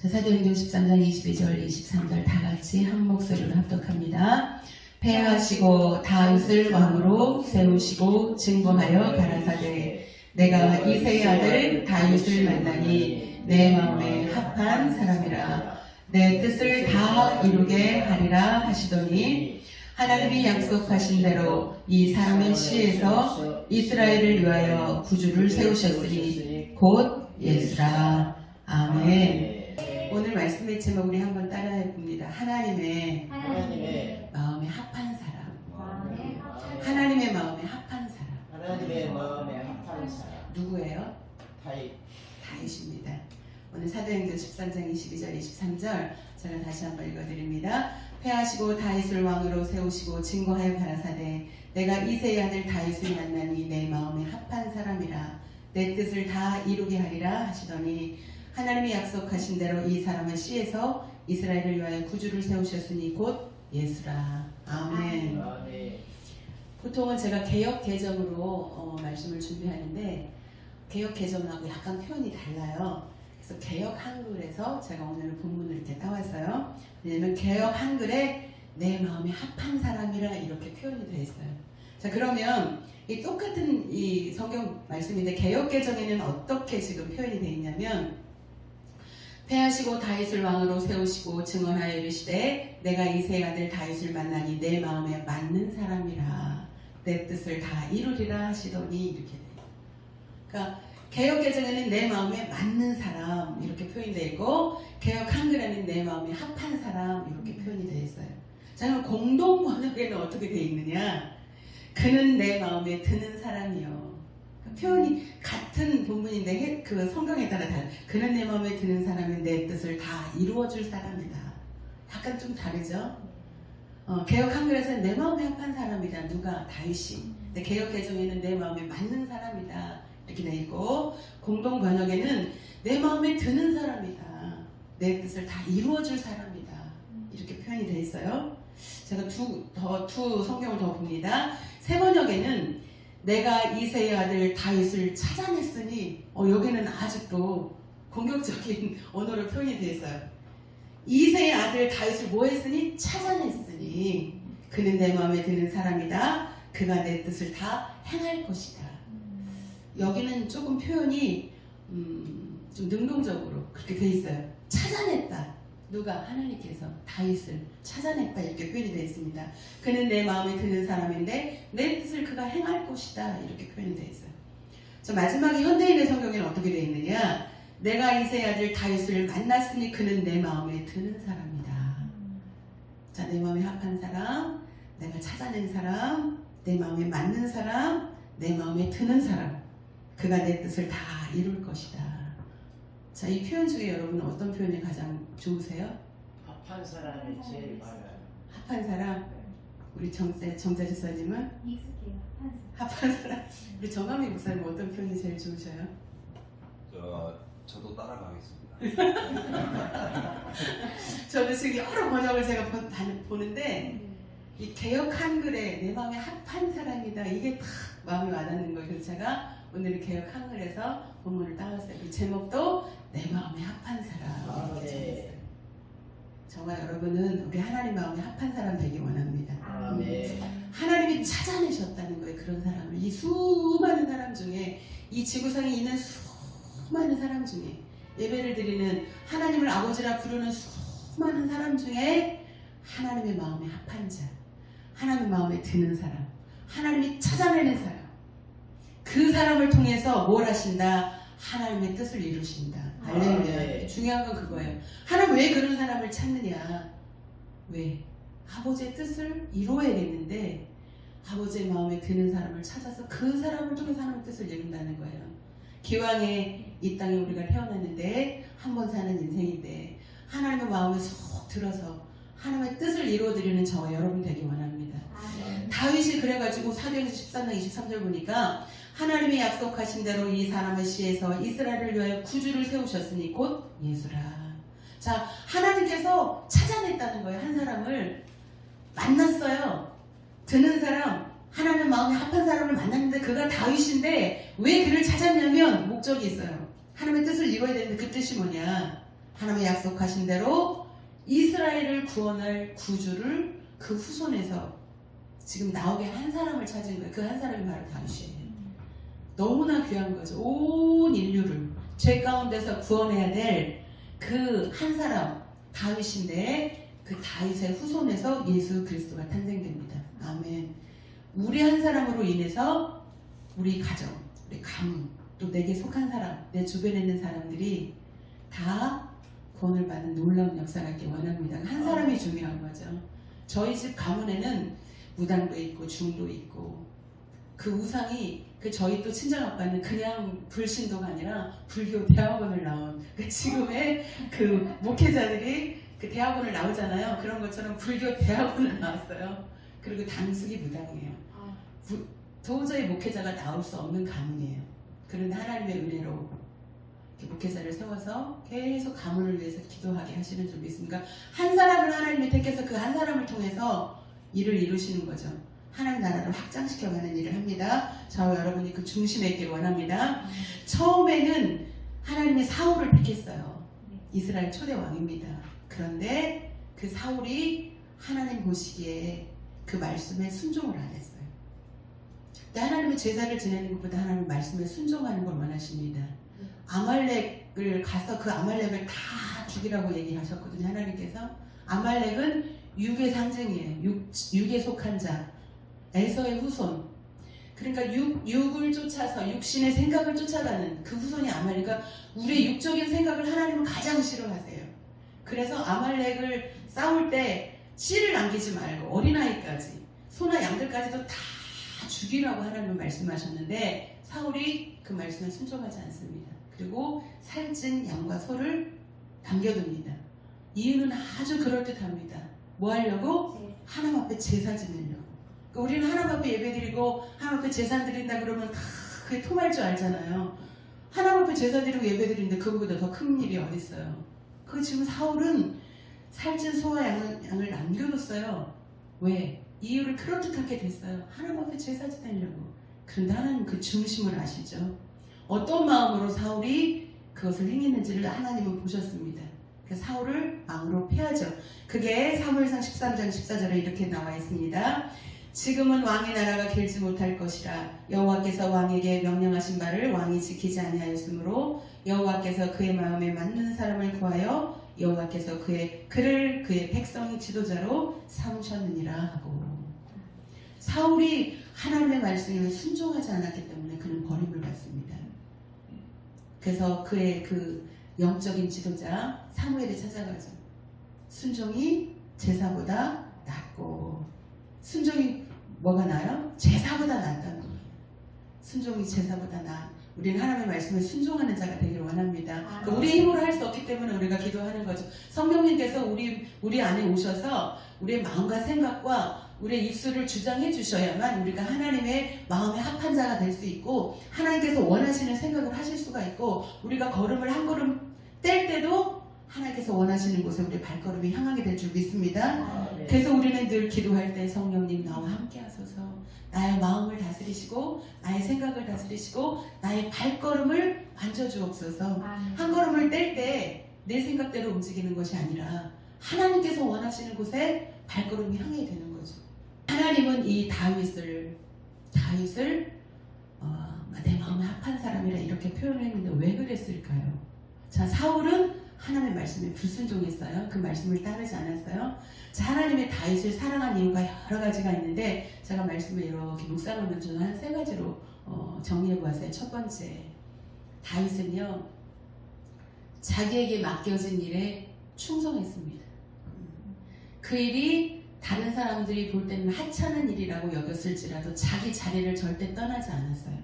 사도행전 13장 22절 23절 다같이 한 목소리로 합독합니다. 패하시고 다윗을 왕으로 세우시고 증거하여 가라사대 내가 이새의 아들 다윗을 만나니 내 마음에 합한 사람이라 내 뜻을 다 이루게 하리라 하시더니 하나님이 약속하신 대로 이 사람의 씨에서 이스라엘을 위하여 구주를 세우셨으니 곧 예수라. 아멘. 오늘 말씀의 제목 우리 한번 따라해 봅니다. 하나님의 마음에 합한 사람. 하나님의 마음에 합한 사람. 하나님의 마음에 합한 사람. 누구예요? 다윗입니다. 오늘 사도행전 13장 22절 23절 제가 다시 한번 읽어드립니다. 패하시고 다윗을 왕으로 세우시고 증거하여 가라사대 내가 이새의 아들 다윗을 만나니 내 마음에 합한 사람이라 내 뜻을 다 이루게 하리라 하시더니 하나님이 약속하신 대로 이 사람의 씨에서 이스라엘을 위하여 구주를 세우셨으니 곧 예수라. 아멘. 보통은 제가 개역 개정으로 말씀을 준비하는데 개역 개정하고 약간 표현이 달라요. 그래서 개역 한글에서 제가 오늘 본문을 이렇게 따왔어요. 왜냐면 개역 한글에 내 마음에 합한 사람이라 이렇게 표현이 되어 있어요. 자, 그러면 이 똑같은 이 성경 말씀인데 개역 개정에는 어떻게 지금 표현이 되어 있냐면 패하시고 다윗을 왕으로 세우시고 증언하여 이르시되 내가 이새의 아들 다윗을 만나니 내 마음에 맞는 사람이라 내 뜻을 다 이루리라 하시더니 이렇게 돼요. 그러니까 개역 개정에는 내 마음에 맞는 사람 이렇게 표현되어 있고 개역 한글에는 내 마음에 합한 사람 이렇게 표현이 되어 있어요. 자, 그럼 공동 번역에는 어떻게 되어 있느냐? 그는 내 마음에 드는 사람이요. 표현이 같은 본문인데 그 성경에 따라 달라요. 그는 내 마음에 드는 사람은 내 뜻을 다 이루어줄 사람이다. 약간 좀 다르죠? 개역 한글에서는 내 마음에 합한 사람이다. 누가? 다윗이. 근데 개역 개정에는 내 마음에 맞는 사람이다. 이렇게 돼 있고 공동 번역에는 내 마음에 드는 사람이다. 내 뜻을 다 이루어줄 사람이다. 이렇게 표현이 돼 있어요. 제가 두 성경을 더 봅니다. 새 번역에는 내가 이새의 아들 다윗을 찾아냈으니 여기는 아직도 공격적인 언어로 표현이 되어 있어요. 이새의 아들 다윗을 뭐 했으니? 찾아냈으니 그는 내 마음에 드는 사람이다. 그가 내 뜻을 다 행할 것이다. 여기는 조금 표현이 좀 능동적으로 그렇게 되어 있어요. 찾아냈다. 누가? 하나님께서 다윗을 찾아냈다 이렇게 표현이 되어 있습니다. 그는 내 마음에 드는 사람인데 내 뜻을 그가 행할 것이다 이렇게 표현이 되어 있어요. 자, 마지막에 현대인의 성경에는 어떻게 되어 있느냐? 내가 이새의 아들 다윗을 만났으니 그는 내 마음에 드는 사람이다. 자, 내 마음에 합한 사람, 내가 찾아낸 사람, 내 마음에 맞는 사람, 내 마음에 드는 사람, 그가 내 뜻을 다 이룰 것이다. 자, 이 표현 중에 여러분은 어떤 표현이 가장 좋으세요? 합한 사람이 제일 많아요. 합한 사람? 우리 정자지 사님은? 익숙해요. 합한 사람? 우리 정감이 목사님 어떤 표현이 제일 좋으셔요? 저도 따라가겠습니다. 저도 지금 여러 번역을 제가 보는데 이 개역 한글에 내 마음에 합한 사람이다 이게 딱 마음에 와닿는 거예요. 그래서 제가 오늘은 개역 한글에서 본문을 따왔어요. 그 제목도 내 마음에 합한 사람 이렇게 정했어요. 정말 여러분은 우리 하나님 마음에 합한 사람 되기 원합니다. 하나님이 찾아내셨다는 거예요. 그런 사람을 이 수많은 사람 중에 이 지구상에 있는 수많은 사람 중에 예배를 드리는 하나님을 아버지라 부르는 수많은 사람 중에 하나님의 마음에 합한 자, 하나님 마음에 드는 사람, 하나님이 찾아내는 사람, 그 사람을 통해서 뭘 하신다? 하나님의 뜻을 이루신다. 할렐루야. 중요한 건 그거예요. 하나님 왜 그런 사람을 찾느냐? 왜? 아버지의 뜻을 이루어야겠는데 아버지의 마음에 드는 사람을 찾아서 그 사람을 통해서 하나님의 뜻을 이룬다는 거예요. 기왕에 이 땅에 우리가 태어났는데 한 번 사는 인생인데 하나님의 마음에 속 들어서 하나님의 뜻을 이루어드리는 저와 여러분 되기 원합니다. 다윗이 그래가지고 사도행전 13장 23절 보니까 하나님이 약속하신 대로 이 사람의 씨에서 이스라엘을 위하여 구주를 세우셨으니 곧 예수라. 자, 하나님께서 찾아냈다는 거예요. 한 사람을 만났어요. 드는 사람, 하나님 마음에 합한 사람을 만났는데 그가 다윗인데 왜 그를 찾았냐면 목적이 있어요. 하나님의 뜻을 이루어야 되는데 그 뜻이 뭐냐? 하나님의 약속하신 대로 이스라엘을 구원할 구주를 그 후손에서 지금 나오게 한 사람을 찾은 거예요. 그 한 사람이 바로 다윗이에요. 너무나 귀한 거죠. 온 인류를 죄 가운데서 구원해야 될 그 한 사람 다윗인데 그 다윗의 후손에서 예수 그리스도가 탄생됩니다. 아멘. 우리 한 사람으로 인해서 우리 가정, 우리 가문, 또 내게 속한 사람, 내 주변에 있는 사람들이 다 구원을 받는 놀라운 역사가 있길 원합니다. 한 사람이 중요한 거죠. 저희 집 가문에는 무당도 있고 중도 있고 그 우상이 그 저희 또 친정아빠는 그냥 불신도가 아니라 불교 대학원을 나온 그 지금의 그 목회자들이 그 대학원을 나오잖아요. 그런 것처럼 불교 대학원을 나왔어요. 그리고 당숙이 무당이에요. 도저히 목회자가 나올 수 없는 가문이에요. 그런데 하나님의 은혜로 목회자를 세워서 계속 가문을 위해서 기도하게 하시는 줄 믿습니다. 한 사람을 하나님이 택해서 그 한 사람을 통해서 일을 이루시는 거죠. 하나님 나라를 확장시켜가는 일을 합니다. 저와 여러분이 그 중심에 있길 원합니다. 처음에는 하나님이 사울을 택했어요. 이스라엘 초대 왕입니다. 그런데 그 사울이 하나님 보시기에 그 말씀에 순종을 안 했어요. 근데 하나님의 제사를 지내는 것보다 하나님 말씀에 순종하는 걸 원하십니다. 아말렉을 가서 그 아말렉을 다 죽이라고 얘기하셨거든요. 하나님께서. 아말렉은 육의 상징이에요. 육에 속한 자, 에서의 후손. 그러니까 육을 쫓아서 육신의 생각을 쫓아가는 그 후손이 아말렉. 그러니까 우리의 육적인 생각을 하나님은 가장 싫어하세요. 그래서 아말렉을 싸울 때 씨를 남기지 말고 어린아이까지 소나 양들까지도 다 죽이라고 하나님은 말씀하셨는데 사울이 그 말씀에 순종하지 않습니다. 그리고 살찐 양과 소를 남겨둡니다. 이유는 아주 그럴듯합니다. 뭐 하려고? 하나님 앞에 제사 지내려고. 그러니까 우리는 하나님 앞에 예배드리고 하나님 앞에 제사 드린다 그러면 다 그게 통할 줄 알잖아요. 하나님 앞에 제사 드리고 예배드리는데 그거보다 더 큰 일이 어디 있어요. 그 지금 사울은 살찐 소와 양을 남겨뒀어요. 왜? 이유를 그럴듯하게 됐어요. 하나님 앞에 제사 지내려고. 그런데 하나님 그 중심을 아시죠? 어떤 마음으로 사울이 그것을 행했는지를 하나님은 보셨습니다. 그래서 사울을 왕으로 폐하죠. 그게 사무엘상 13장 14절에 이렇게 나와 있습니다. 지금은 왕의 나라가 길지 못할 것이라 여호와께서 왕에게 명령하신 바를 왕이 지키지 아니하였으므로 여호와께서 그의 마음에 맞는 사람을 구하여 여호와께서 그를 그의 백성 지도자로 삼으셨느니라 하고. 사울이 하나님의 말씀에 순종하지 않았기 때문에 그는 버림을 받습니다. 그래서 그의 그 영적인 지도자 사무엘이 찾아가죠. 순종이 제사보다 낫고. 순종이 뭐가 나아요? 제사보다 낫다는 거예요. 순종이 제사보다 나아. 우리는 하나님의 말씀에 순종하는 자가 되기를 원합니다. 우리 힘으로 할 수 없기 때문에 우리가 기도하는 거죠. 성령님께서 우리 안에 오셔서 우리의 마음과 생각과 우리의 입술을 주장해 주셔야만 우리가 하나님의 마음에 합한 자가 될 수 있고 하나님께서 원하시는 생각을 하실 수가 있고 우리가 걸음을 한 걸음 뗄 때도 하나님께서 원하시는 곳에 우리 발걸음이 향하게 될 줄 믿습니다. 그래서 우리는 늘 기도할 때 성령님 나와 함께 하소서. 나의 마음을 다스리시고 나의 생각을 다스리시고 나의 발걸음을 만져주옵소서. 한 걸음을 뗄 때 내 생각대로 움직이는 것이 아니라 하나님께서 원하시는 곳에 발걸음이 향하게 되는 거죠. 하나님은 이 다윗을 내 마음에 합한 사람이라 이렇게 표현했는데 왜 그랬을까요? 자, 사울은 하나님의 말씀에 불순종했어요. 그 말씀을 따르지 않았어요. 자, 하나님의 다윗을 사랑한 이유가 여러 가지가 있는데 제가 말씀을 이렇게 묵상하면서 한 세 가지로 정리해 보았어요. 첫 번째, 다윗은요 자기에게 맡겨진 일에 충성했습니다. 그 일이 다른 사람들이 볼 때는 하찮은 일이라고 여겼을지라도 자기 자리를 절대 떠나지 않았어요.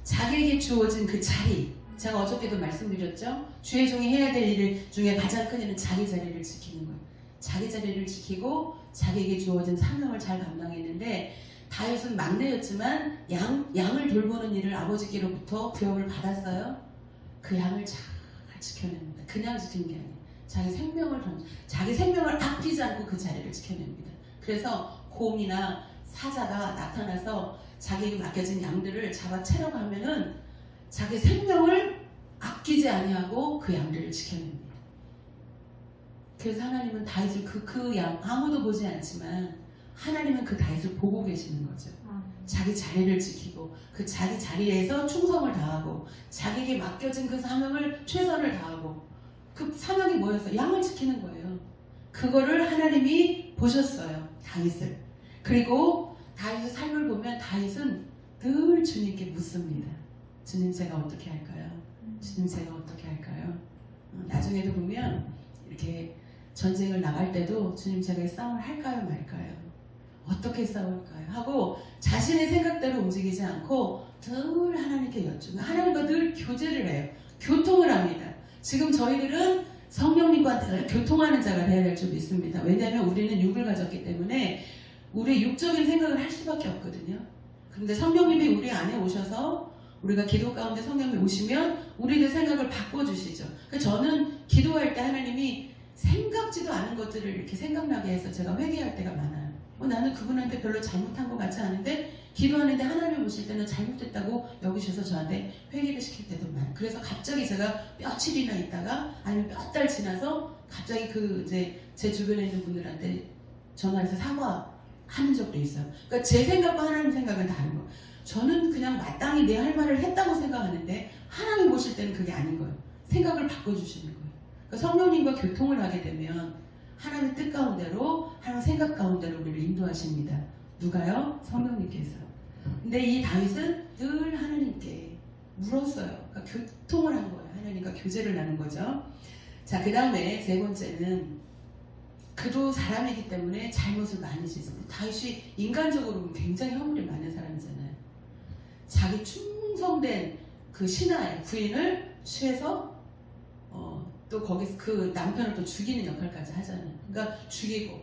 자기에게 주어진 그 자리, 제가 어저께도 말씀드렸죠. 주의 종이 해야 될 일 중에 가장 큰 일은 자기 자리를 지키는 거예요. 자기 자리를 지키고 자기에게 주어진 사명을 잘 감당했는데 다윗은 막내였지만 양을 돌보는 일을 아버지께로부터 부여를 받았어요. 그 양을 잘 지켜냅니다. 그냥 지키는 게 아니에요. 자기 생명을 아끼지 않고 그 자리를 지켜냅니다. 그래서 곰이나 사자가 나타나서 자기에게 맡겨진 양들을 잡아 채려가면은 자기 생명을 아끼지 아니하고 그 양들을 지켜냅니다. 그래서 하나님은 다윗을 아무도 보지 않지만 하나님은 그 다윗을 보고 계시는 거죠. 자기 자리를 지키고 그 자기 자리에서 충성을 다하고 자기에게 맡겨진 그 사명을 최선을 다하고 그 사명이 뭐였어요? 양을 지키는 거예요. 그거를 하나님이 보셨어요. 다윗을. 그리고 다윗의 삶을 보면 다윗은 늘 주님께 묻습니다. 주님 제가 어떻게 할까요? 주님 제가 어떻게 할까요? 나중에도 보면 이렇게 전쟁을 나갈 때도 주님 제가 이 싸움을 할까요 말까요? 어떻게 싸울까요? 하고 자신의 생각대로 움직이지 않고 늘 하나님께 여쭈고 하나님과 늘 교제를 해요. 교통을 합니다. 지금 저희들은 성령님과 늘 교통하는 자가 되어야 될 줄 믿습니다. 왜냐하면 우리는 육을 가졌기 때문에 우리의 육적인 생각을 할 수밖에 없거든요. 그런데 성령님이 우리 안에 오셔서 우리가 기도 가운데 성령님이 오시면 우리들 생각을 바꿔주시죠. 그러니까 저는 기도할 때 하나님이 생각지도 않은 것들을 이렇게 생각나게 해서 제가 회개할 때가 많아요. 나는 그분한테 별로 잘못한 것 같지 않은데 기도하는데 하나님이 보실 때는 잘못됐다고 여기셔서 저한테 회개를 시킬 때도 많아요. 그래서 갑자기 제가 며칠이나 있다가 아니면 몇 달 지나서 갑자기 제 주변에 있는 분들한테 전화해서 사과하는 적도 있어요. 그러니까 제 생각과 하나님 생각은 다른 거예요. 저는 그냥 마땅히 내 할 말을 했다고 생각하는데 하나님 보실 때는 그게 아닌 거예요. 생각을 바꿔주시는 거예요. 그러니까 성령님과 교통을 하게 되면 하나님의 뜻 가운데로 하나님의 생각 가운데로 우리를 인도하십니다. 누가요? 성령님께서. 근데 이 다윗은 늘 하나님께 물었어요. 그러니까 교통을 한 거예요. 하나님과 교제를 나눈 거죠. 자, 그 다음에 세 번째는 그도 사람이기 때문에 잘못을 많이 짓습니다. 다윗이 인간적으로 굉장히 허물이 많은 사람이잖아요. 자기 충성된 그 신하의 부인을 취해서 또 거기서 그 남편을 또 죽이는 역할까지 하잖아요. 그러니까 죽이고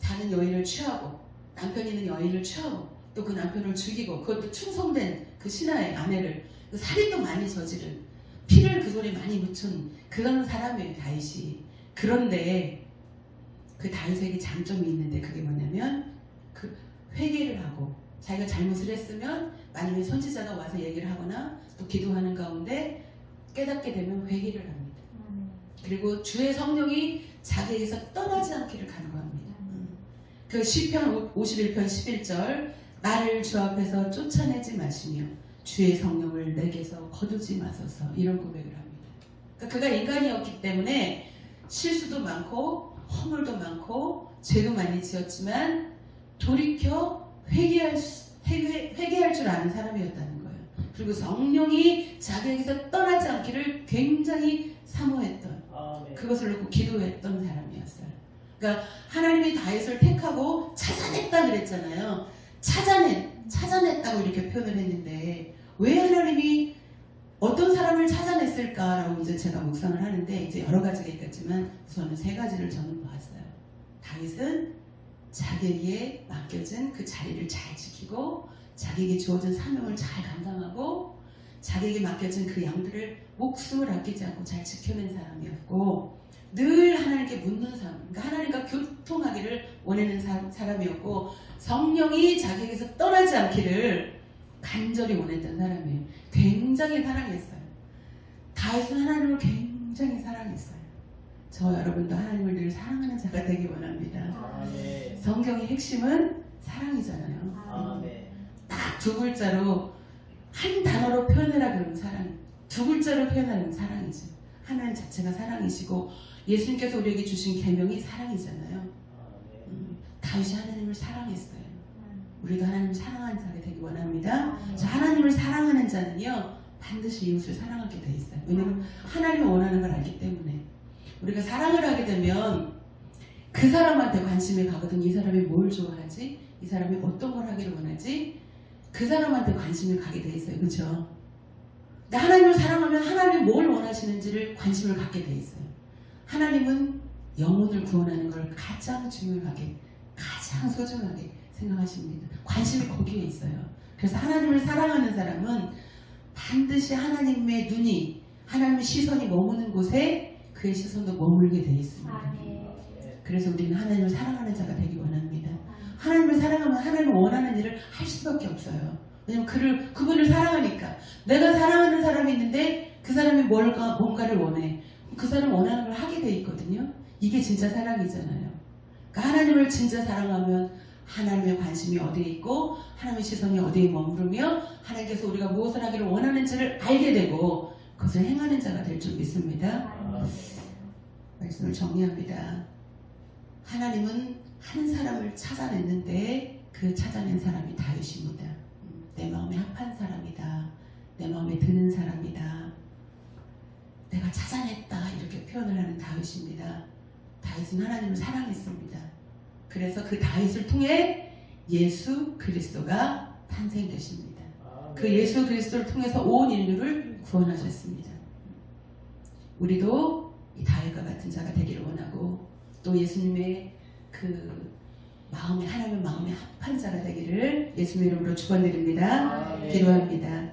다른 여인을 취하고 남편 있는 여인을 취하고 또 그 남편을 죽이고 그것도 충성된 그 신하의 아내를 살인도 많이 저지른 피를 그 손에 많이 묻힌 그런 사람이에요. 다윗이. 그런데 그 다윗에게 장점이 있는데 그게 뭐냐면 그 회개를 하고 자기가 잘못을 했으면 만약에 선지자가 와서 얘기를 하거나 또 기도하는 가운데 깨닫게 되면 회개를 합니다. 그리고 주의 성령이 자기에게서 떠나지 않기를 간구합니다. 그 시편 51편 11절 나를 주 앞에서 쫓아내지 마시며 주의 성령을 내게서 거두지 마소서 이런 고백을 합니다. 그러니까 그가 인간이었기 때문에 실수도 많고 허물도 많고 죄도 많이 지었지만 돌이켜 회개할 줄 아는 사람이었다는 거예요. 그리고 성령이 자기에게서 떠나지 않기를 굉장히 사모했던 그것을 놓고 기도했던 사람이었어요. 그러니까 하나님이 다윗을 택하고 찾아냈다 그랬잖아요. 찾아냈다고 이렇게 표현을 했는데 왜 하나님이 어떤 사람을 찾아냈을까라고 이제 제가 묵상을 하는데 이제 여러 가지가 있겠지만 우선은 세 가지를 저는 보았어요. 다윗은 자기에게 맡겨진 그 자리를 잘 지키고 자기에게 주어진 사명을 잘 감당하고 자기에게 맡겨진 그 양들을 목숨을 아끼지 않고 잘 지켜낸 사람이었고 늘 하나님께 묻는 사람, 그러니까 하나님과 교통하기를 원하는 사람이었고 성령이 자기에게서 떠나지 않기를 간절히 원했던 사람이에요. 굉장히 사랑했어요. 다윗은 하나님을 굉장히 사랑했어요. 저 여러분도 하나님을 늘 사랑하는 자가 되기 원합니다. 아멘. 성경의 핵심은 사랑이잖아요. 딱 두 글자로 한 단어로 표현해라 그러면 사랑. 두 글자로 표현하는 사랑이죠. 하나님 자체가 사랑이시고 예수님께서 우리에게 주신 계명이 사랑이잖아요. 다윗이 하나님을 사랑했어요. 우리도 하나님을 사랑하는 자가 되기 원합니다. 자, 하나님을 사랑하는 자는요 반드시 이웃을 사랑하게 돼 있어요. 왜냐하면 하나님이 원하는 걸 알기 때문에. 우리가 사랑을 하게 되면 그 사람한테 관심이 가거든. 이 사람이 뭘 좋아하지? 이 사람이 어떤 걸 하기를 원하지? 그 사람한테 관심이 가게 돼 있어요. 그렇죠? 근데 하나님을 사랑하면 하나님이 뭘 원하시는지를 관심을 갖게 돼 있어요. 하나님은 영혼을 구원하는 걸 가장 중요하게, 가장 소중하게 생각하십니다. 관심이 거기에 있어요. 그래서 하나님을 사랑하는 사람은 반드시 하나님의 눈이, 하나님의 시선이 머무는 곳에 그의 시선도 머물게 돼 있습니다. 그래서 우리는 하나님을 사랑하는 자가 되기 원합니다. 하나님을 사랑하면 하나님을 원하는 일을 할 수밖에 없어요. 왜냐면 그분을 사랑하니까. 내가 사랑하는 사람이 있는데 그 사람이 뭔가를 원해. 그 사람 원하는 걸 하게 돼 있거든요. 이게 진짜 사랑이잖아요. 그러니까 하나님을 진짜 사랑하면 하나님의 관심이 어디에 있고 하나님의 시선이 어디에 머무르며 하나님께서 우리가 무엇을 하기를 원하는지를 알게 되고 그것을 행하는 자가 될 줄 믿습니다. 말씀을 정리합니다. 하나님은 한 사람을 찾아냈는데 그 찾아낸 사람이 다윗입니다. 내 마음에 합한 사람이다. 내 마음에 드는 사람이다. 내가 찾아냈다 이렇게 표현을 하는 다윗입니다. 다윗은 하나님을 사랑했습니다. 그래서 그 다윗을 통해 예수 그리스도가 탄생되십니다. 그 예수 그리스도를 통해서 온 인류를 구원하셨습니다. 우리도 이 다윗과 같은 자가 되기를 원하고 또 예수님의 그 마음에 하나님의 마음에 합한 자가 되기를 예수님의 이름으로 축원드립니다. 기도합니다.